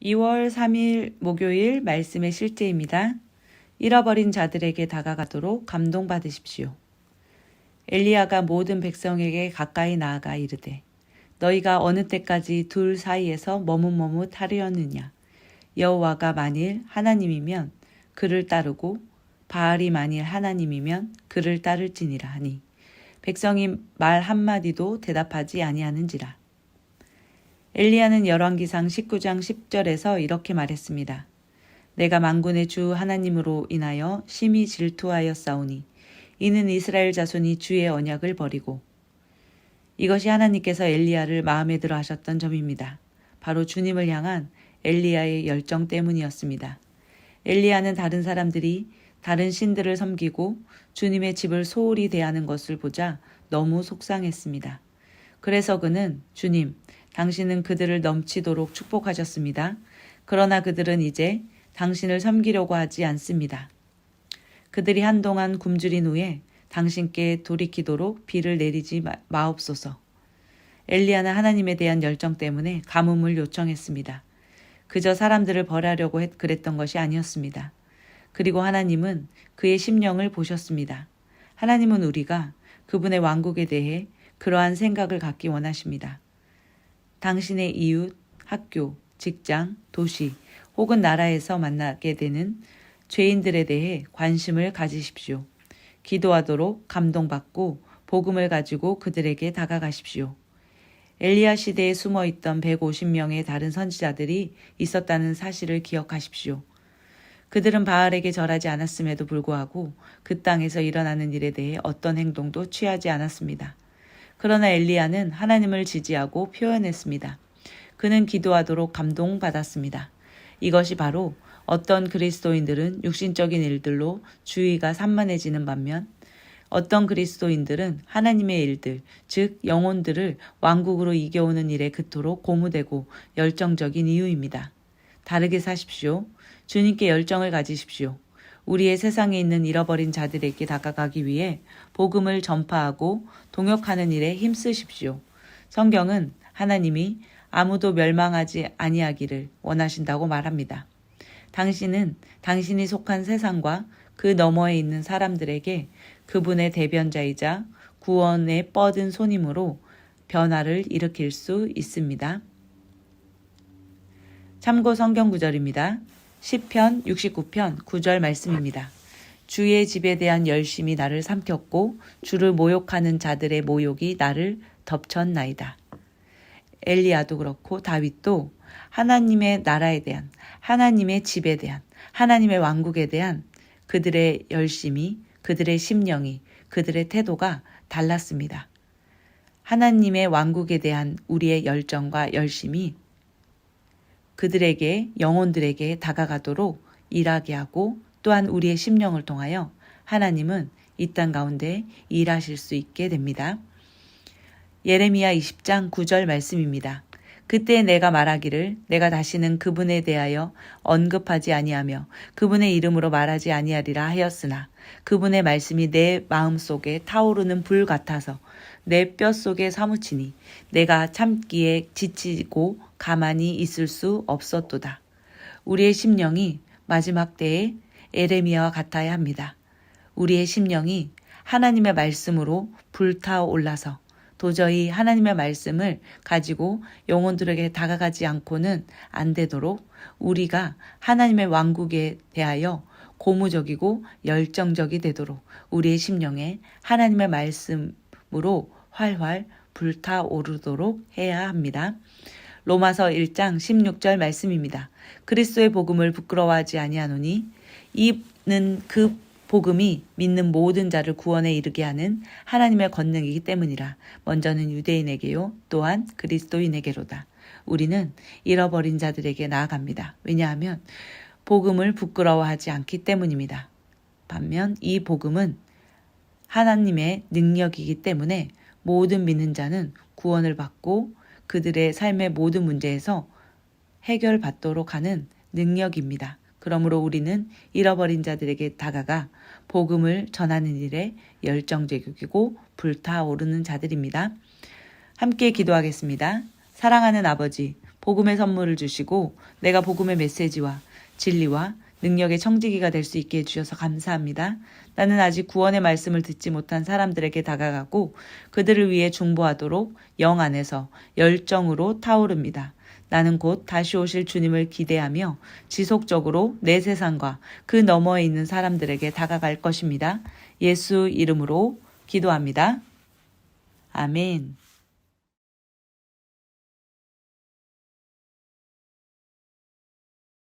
2월 3일 목요일 말씀의 실제입니다. 잃어버린 자들에게 다가가도록 감동받으십시오. 엘리야가 모든 백성에게 가까이 나아가 이르되 너희가 어느 때까지 둘 사이에서 머뭇머뭇하려느냐. 여호와가 만일 하나님이면 그를 따르고 바알이 만일 하나님이면 그를 따를지니라 하니 백성이 말 한마디도 대답하지 아니하는지라. 엘리야는 열왕기상 19장 10절에서 이렇게 말했습니다. 내가 만군의 주 하나님으로 인하여 심히 질투하였사오니 이는 이스라엘 자손이 주의 언약을 버리고. 이것이 하나님께서 엘리야를 마음에 들어 하셨던 점입니다. 바로 주님을 향한 엘리야의 열정 때문이었습니다. 엘리야는 다른 사람들이 다른 신들을 섬기고 주님의 집을 소홀히 대하는 것을 보자 너무 속상했습니다. 그래서 그는 주님, 당신은 그들을 넘치도록 축복하셨습니다. 그러나 그들은 이제 당신을 섬기려고 하지 않습니다. 그들이 한동안 굶주린 후에 당신께 돌이키도록 비를 내리지 마옵소서. 엘리야는 하나님에 대한 열정 때문에 가뭄을 요청했습니다. 그저 사람들을 벌하려고 그랬던 것이 아니었습니다. 그리고 하나님은 그의 심령을 보셨습니다. 하나님은 우리가 그분의 왕국에 대해 그러한 생각을 갖기 원하십니다. 당신의 이웃, 학교, 직장, 도시 혹은 나라에서 만나게 되는 죄인들에 대해 관심을 가지십시오. 기도하도록 감동받고 복음을 가지고 그들에게 다가가십시오. 엘리야 시대에 숨어있던 150명의 다른 선지자들이 있었다는 사실을 기억하십시오. 그들은 바알에게 절하지 않았음에도 불구하고 그 땅에서 일어나는 일에 대해 어떤 행동도 취하지 않았습니다. 그러나 엘리야는 하나님을 지지하고 표현했습니다. 그는 기도하도록 감동받았습니다. 이것이 바로 어떤 그리스도인들은 육신적인 일들로 주의가 산만해지는 반면 어떤 그리스도인들은 하나님의 일들, 즉 영혼들을 왕국으로 이겨오는 일에 그토록 고무되고 열정적인 이유입니다. 다르게 사십시오. 주님께 열정을 가지십시오. 우리의 세상에 있는 잃어버린 자들에게 다가가기 위해 복음을 전파하고 동역하는 일에 힘쓰십시오. 성경은 하나님이 아무도 멸망하지 아니하기를 원하신다고 말합니다. 당신은 당신이 속한 세상과 그 너머에 있는 사람들에게 그분의 대변자이자 구원에 뻗은 손님으로 변화를 일으킬 수 있습니다. 참고 성경 구절입니다. 시편 69편 9절 말씀입니다. 주의 집에 대한 열심이 나를 삼켰고 주를 모욕하는 자들의 모욕이 나를 덮쳤나이다. 엘리야도 그렇고 다윗도 하나님의 나라에 대한, 하나님의 집에 대한, 하나님의 왕국에 대한 그들의 열심이, 그들의 심령이, 그들의 태도가 달랐습니다. 하나님의 왕국에 대한 우리의 열정과 열심이 그들에게, 영혼들에게 다가가도록 일하게 하고 또한 우리의 심령을 통하여 하나님은 이 땅 가운데 일하실 수 있게 됩니다. 예레미야 20장 9절 말씀입니다. 그때 내가 말하기를 내가 다시는 그분에 대하여 언급하지 아니하며 그분의 이름으로 말하지 아니하리라 하였으나 그분의 말씀이 내 마음속에 타오르는 불 같아서 내 뼛속에 사무치니 내가 참기에 지치고 가만히 있을 수 없었도다. 우리의 심령이 마지막 때에 에레미야와 같아야 합니다. 우리의 심령이 하나님의 말씀으로 불타올라서 도저히 하나님의 말씀을 가지고 영혼들에게 다가가지 않고는 안 되도록 우리가 하나님의 왕국에 대하여 고무적이고 열정적이 되도록 우리의 심령에 하나님의 말씀으로 활활 불타오르도록 해야 합니다. 로마서 1장 16절 말씀입니다. 그리스도의 복음을 부끄러워하지 아니하노니 이는 그 복음이 믿는 모든 자를 구원에 이르게 하는 하나님의 권능이기 때문이라. 먼저는 유대인에게요 또한 그리스도인에게로다. 우리는 잃어버린 자들에게 나아갑니다. 왜냐하면 복음을 부끄러워하지 않기 때문입니다. 반면 이 복음은 하나님의 능력이기 때문에 모든 믿는 자는 구원을 받고 그들의 삶의 모든 문제에서 해결받도록 하는 능력입니다. 그러므로 우리는 잃어버린 자들에게 다가가 복음을 전하는 일에 열정적이고 불타오르는 자들입니다. 함께 기도하겠습니다. 사랑하는 아버지, 복음의 선물을 주시고 내가 복음의 메시지와 진리와 능력의 청지기가 될 수 있게 해주셔서 감사합니다. 나는 아직 구원의 말씀을 듣지 못한 사람들에게 다가가고 그들을 위해 중보하도록 영 안에서 열정으로 타오릅니다. 나는 곧 다시 오실 주님을 기대하며 지속적으로 내 세상과 그 너머에 있는 사람들에게 다가갈 것입니다. 예수 이름으로 기도합니다. 아멘.